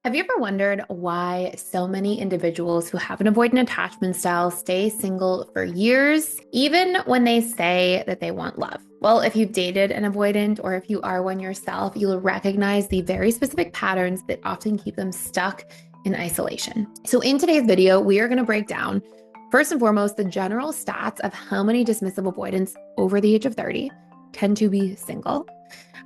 Have you ever wondered why so many individuals who have an avoidant attachment style stay single for years, even when they say that they want love? Well, if you've dated an avoidant or if you are one yourself, you'll recognize the very specific patterns that often keep them stuck in isolation. So, in today's video, we are going to break down, first and foremost, the general stats of how many dismissive avoidants over the age of 30 tend to be single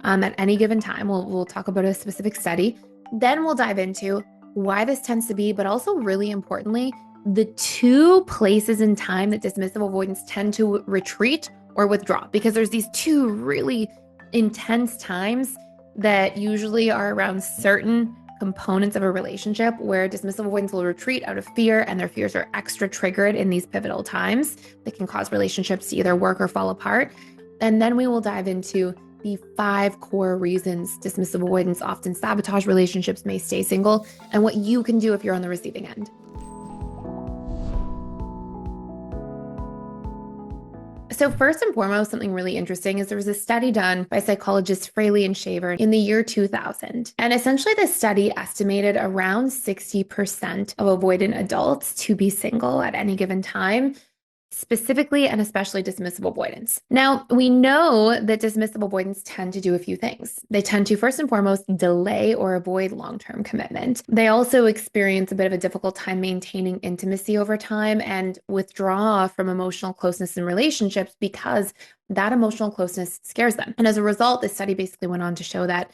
at any given time. We'll talk about a specific study. Then we'll dive into why this tends to be, but also really importantly, the two places in time that dismissive avoidants tend to retreat or withdraw, because there's these two really intense times that usually are around certain components of a relationship where dismissive avoidants will retreat out of fear, and their fears are extra triggered in these pivotal times that can cause relationships to either work or fall apart. And then we will dive into the 5 core reasons dismissive avoidants often sabotage relationships, may stay single, and what you can do if you're on the receiving end. So first and foremost, something really interesting is there was a study done by psychologists Fraley and Shaver in the year 2000. And essentially this study estimated around 60% of avoidant adults to be single at any given time, specifically and especially dismissive avoidance. Now, we know that dismissive avoidants tend to do a few things. They tend to, first and foremost, delay or avoid long-term commitment. They also experience a bit of a difficult time maintaining intimacy over time and withdraw from emotional closeness in relationships because that emotional closeness scares them. And as a result, this study basically went on to show that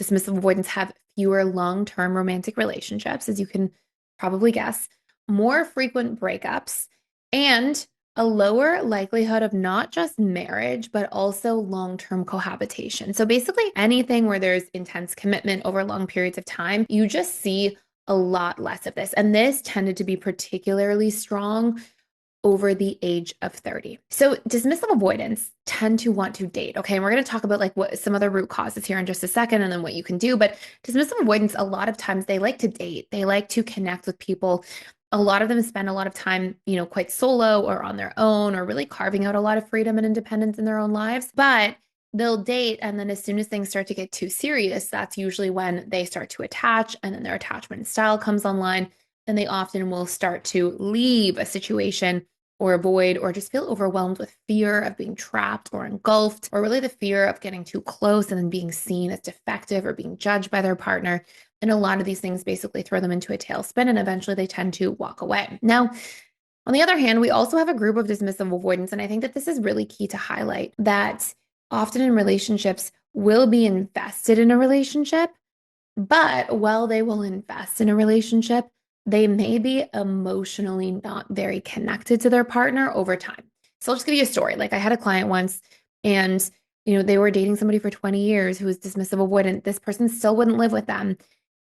dismissive avoidants have fewer long-term romantic relationships, as you can probably guess, more frequent breakups, and a lower likelihood of not just marriage, but also long-term cohabitation. So basically anything where there's intense commitment over long periods of time, you just see a lot less of this. And this tended to be particularly strong over the age of 30. So dismissive avoidants tend to want to date. Okay. And we're going to talk about like what some other root causes here in just a second and then what you can do. But dismissive avoidants, a lot of times they like to date. They like to connect with people. A lot of them spend a lot of time, quite solo or on their own or really carving out a lot of freedom and independence in their own lives. But they'll date. And then as soon as things start to get too serious, that's usually when they start to attach, and then their attachment style comes online. And they often will start to leave a situation or avoid or just feel overwhelmed with fear of being trapped or engulfed, or really the fear of getting too close and then being seen as defective or being judged by their partner. And a lot of these things basically throw them into a tailspin, and eventually they tend to walk away. Now, on the other hand, we also have a group of dismissive avoidants, and I think that this is really key to highlight, that often in relationships will be invested in a relationship, but while they will invest in a relationship, they may be emotionally not very connected to their partner over time. So I'll just give you a story. Like I had a client once, and they were dating somebody for 20 years who was dismissive avoidant. This person still wouldn't live with them.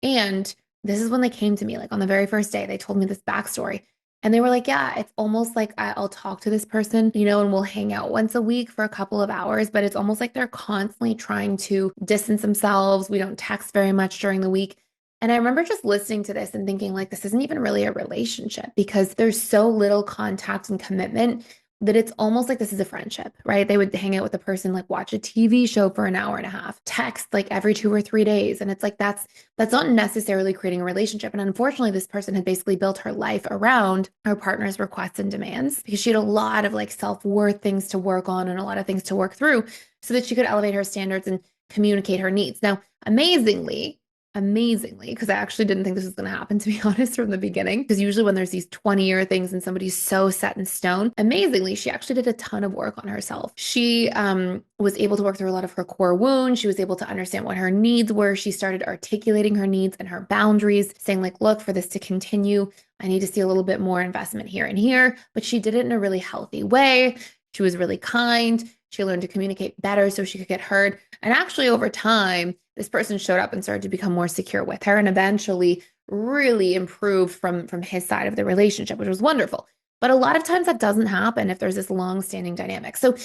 And this is when they came to me, like on the very first day, they told me this backstory. And they were like, yeah, it's almost like I'll talk to this person, and we'll hang out once a week for a couple of hours, but it's almost like they're constantly trying to distance themselves. We don't text very much during the week. And I remember just listening to this and thinking, like, this isn't even really a relationship because there's so little contact and commitment that it's almost like this is a friendship, right? They would hang out with the person, like watch a TV show for an hour and a half, text like every 2 or 3 days. And it's like that's not necessarily creating a relationship. And unfortunately, this person had basically built her life around her partner's requests and demands because she had a lot of like self-worth things to work on and a lot of things to work through so that she could elevate her standards and communicate her needs. Now, amazingly, because I actually didn't think this was going to happen, to be honest, from the beginning. Because usually when there's these 20-year things and somebody's so set in stone, amazingly, she actually did a ton of work on herself. She was able to work through a lot of her core wounds. She was able to understand what her needs were. She started articulating her needs and her boundaries, saying like, look, for this to continue, I need to see a little bit more investment here and here. But she did it in a really healthy way. She was really kind. She learned to communicate better so she could get heard. And actually, over time, this person showed up and started to become more secure with her and eventually really improved from his side of the relationship, which was wonderful. But a lot of times that doesn't happen if there's this long-standing dynamic. So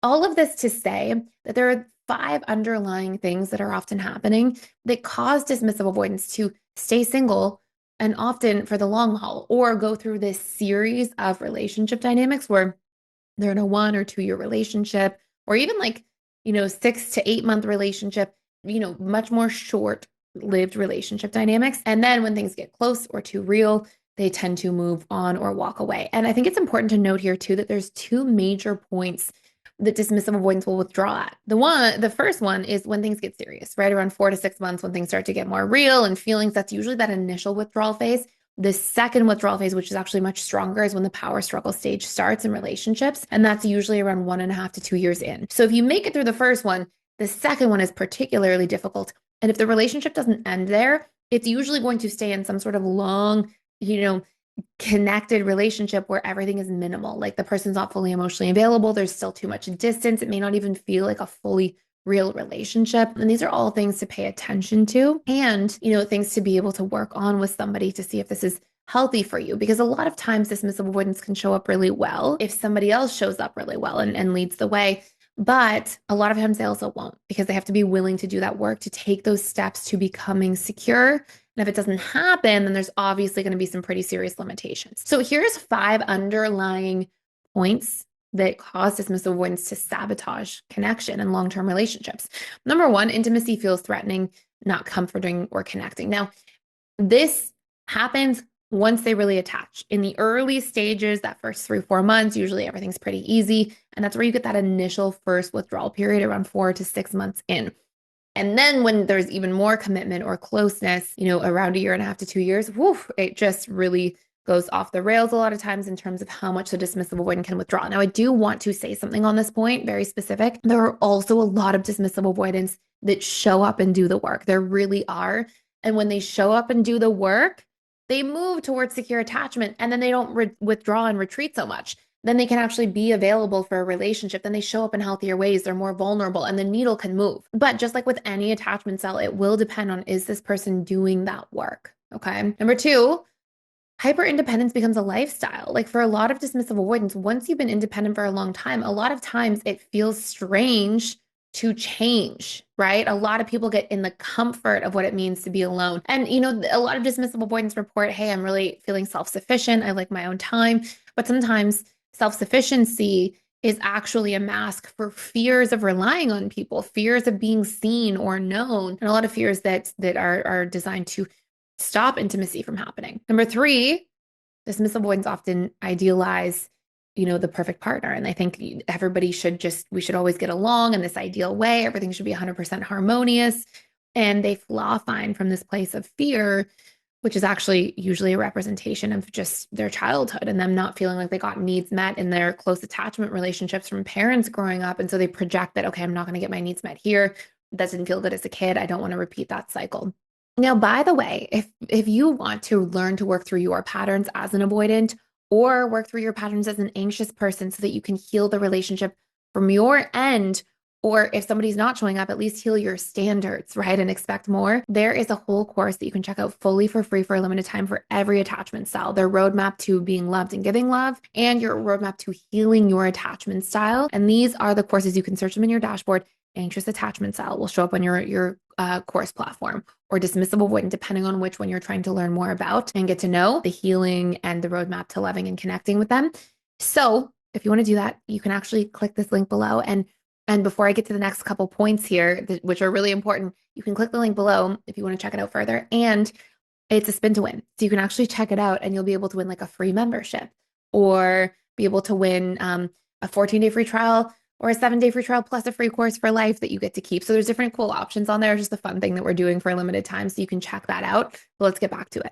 all of this to say that there are 5 underlying things that are often happening that cause dismissive avoidance to stay single and often for the long haul, or go through this series of relationship dynamics where they're in a 1 or 2 year relationship, or even like, 6 to 8 month relationship, much more short lived relationship dynamics. And then when things get close or too real, they tend to move on or walk away. And I think it's important to note here too that there's two major points that dismissive avoidance will withdraw at. The first one is when things get serious, right? Around 4 to 6 months, when things start to get more real and feelings, that's usually that initial withdrawal phase. The second withdrawal phase, which is actually much stronger, is when the power struggle stage starts in relationships. And that's usually around 1.5 to 2 years in. So if you make it through the first one, the second one is particularly difficult. And if the relationship doesn't end there, it's usually going to stay in some sort of long, connected relationship where everything is minimal. Like the person's not fully emotionally available. There's still too much distance. It may not even feel like a fully real relationship. And these are all things to pay attention to and, things to be able to work on with somebody to see if this is healthy for you. Because a lot of times dismissive avoidance can show up really well if somebody else shows up really well and leads the way. But a lot of times they also won't because they have to be willing to do that work to take those steps to becoming secure. And if it doesn't happen, then there's obviously going to be some pretty serious limitations. So here's 5 underlying points that cause dismissive avoidance to sabotage connection and long-term relationships. Number 1, intimacy feels threatening, not comforting or connecting. Now, this happens once they really attach. In the early stages, that first 3-4 months, usually everything's pretty easy. And that's where you get that initial first withdrawal period around 4 to 6 months in. And then when there's even more commitment or closeness, around 1.5 to 2 years, it just really goes off the rails a lot of times in terms of how much the dismissive avoidant can withdraw. Now, I do want to say something on this point, very specific. There are also a lot of dismissive avoidants that show up and do the work. There really are. And when they show up and do the work, they move towards secure attachment and then they don't withdraw and retreat so much. Then they can actually be available for a relationship. Then they show up in healthier ways. They're more vulnerable and the needle can move. But just like with any attachment style, it will depend on, is this person doing that work? Okay. Number 2, hyper independence becomes a lifestyle. Like for a lot of dismissive avoidance, once you've been independent for a long time, a lot of times it feels strange to change, right? A lot of people get in the comfort of what it means to be alone. And, a lot of dismissive avoidance report, hey, I'm really feeling self-sufficient. I like my own time. But sometimes self-sufficiency is actually a mask for fears of relying on people, fears of being seen or known, and a lot of fears that are designed to stop intimacy from happening. Number 3, dismissive avoidants often idealize the perfect partner. And I think we should always get along in this ideal way. Everything should be 100% harmonious. And they flaw find from this place of fear, which is actually usually a representation of just their childhood and them not feeling like they got needs met in their close attachment relationships from parents growing up. And so they project that, okay, I'm not going to get my needs met here. That didn't feel good as a kid. I don't want to repeat that cycle. Now, by the way, if you want to learn to work through your patterns as an avoidant or work through your patterns as an anxious person so that you can heal the relationship from your end, or if somebody's not showing up, at least heal your standards, right? And expect more. There is a whole course that you can check out fully for free for a limited time for every attachment style. Their roadmap to being loved and giving love, and your roadmap to healing your attachment style. And these are the courses. You can search them in your dashboard. Anxious attachment style will show up on your course platform, or dismissive avoidant, depending on which one you're trying to learn more about and get to know the healing and the roadmap to loving and connecting with them. So if you want to do that, you can actually click this link below. And before I get to the next couple points here, which are really important, you can click the link below if you want to check it out further. And it's a spin to win. So you can actually check it out and you'll be able to win like a free membership or be able to win a 14-day free trial or a 7-day free trial plus a free course for life that you get to keep. So there's different cool options on there. It's just a fun thing that we're doing for a limited time. So you can check that out. But let's get back to it.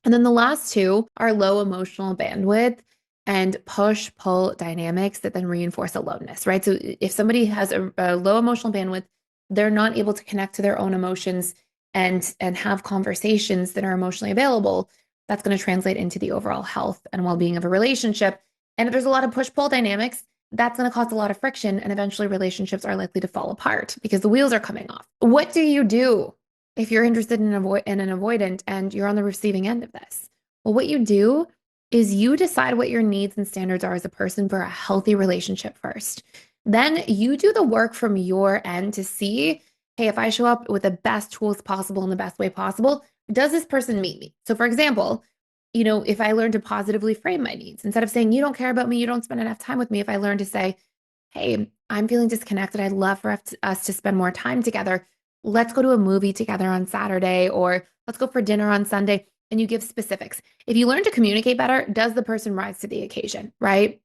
And then the last 2 are low emotional bandwidth and push-pull dynamics that then reinforce aloneness, right? So if somebody has a low emotional bandwidth, they're not able to connect to their own emotions and have conversations that are emotionally available. That's going to translate into the overall health and well-being of a relationship. And if there's a lot of push-pull dynamics, that's going to cause a lot of friction, and eventually relationships are likely to fall apart because the wheels are coming off. What do you do if you're interested in an avoidant and you're on the receiving end of this? Well, what you do is you decide what your needs and standards are as a person for a healthy relationship first. Then you do the work from your end to see, hey, if I show up with the best tools possible in the best way possible, does this person meet me? So for example, if I learn to positively frame my needs, instead of saying, you don't care about me, you don't spend enough time with me, if I learn to say, hey, I'm feeling disconnected, I'd love for us to spend more time together. let's go to a movie together on Saturday, or let's go for dinner on Sunday. And you give specifics. If you learn to communicate better, does the person rise to the occasion, right?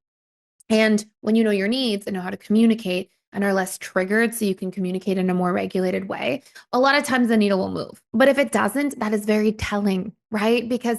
And when you know your needs and know how to communicate and are less triggered so you can communicate in a more regulated way, a lot of times the needle will move. But if it doesn't, that is very telling, right? Because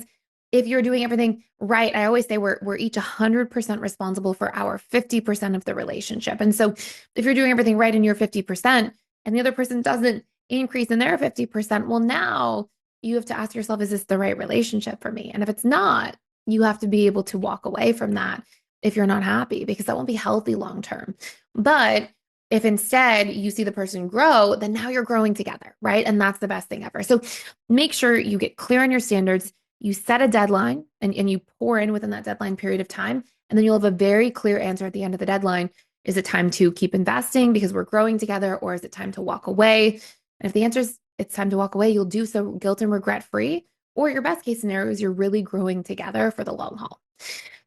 if you're doing everything right, I always say we're each 100% responsible for our 50% of the relationship. And so if you're doing everything right and you're 50% and the other person doesn't increase in their 50%, well, now you have to ask yourself, is this the right relationship for me? And if it's not, you have to be able to walk away from that if you're not happy, because that won't be healthy long term. But if instead you see the person grow, then now you're growing together, right? And that's the best thing ever. So make sure you get clear on your standards, you set a deadline and you pour in within that deadline period of time. And then you'll have a very clear answer at the end of the deadline. Is it time to keep investing because we're growing together, or is it time to walk away? And if the answer is it's time to walk away, you'll do so guilt and regret free. Or your best case scenario is you're really growing together for the long haul.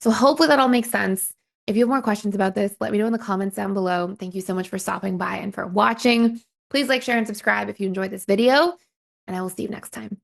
So hopefully that all makes sense. If you have more questions about this, let me know in the comments down below. Thank you so much for stopping by and for watching. Please like, share, and subscribe if you enjoyed this video, and I will see you next time.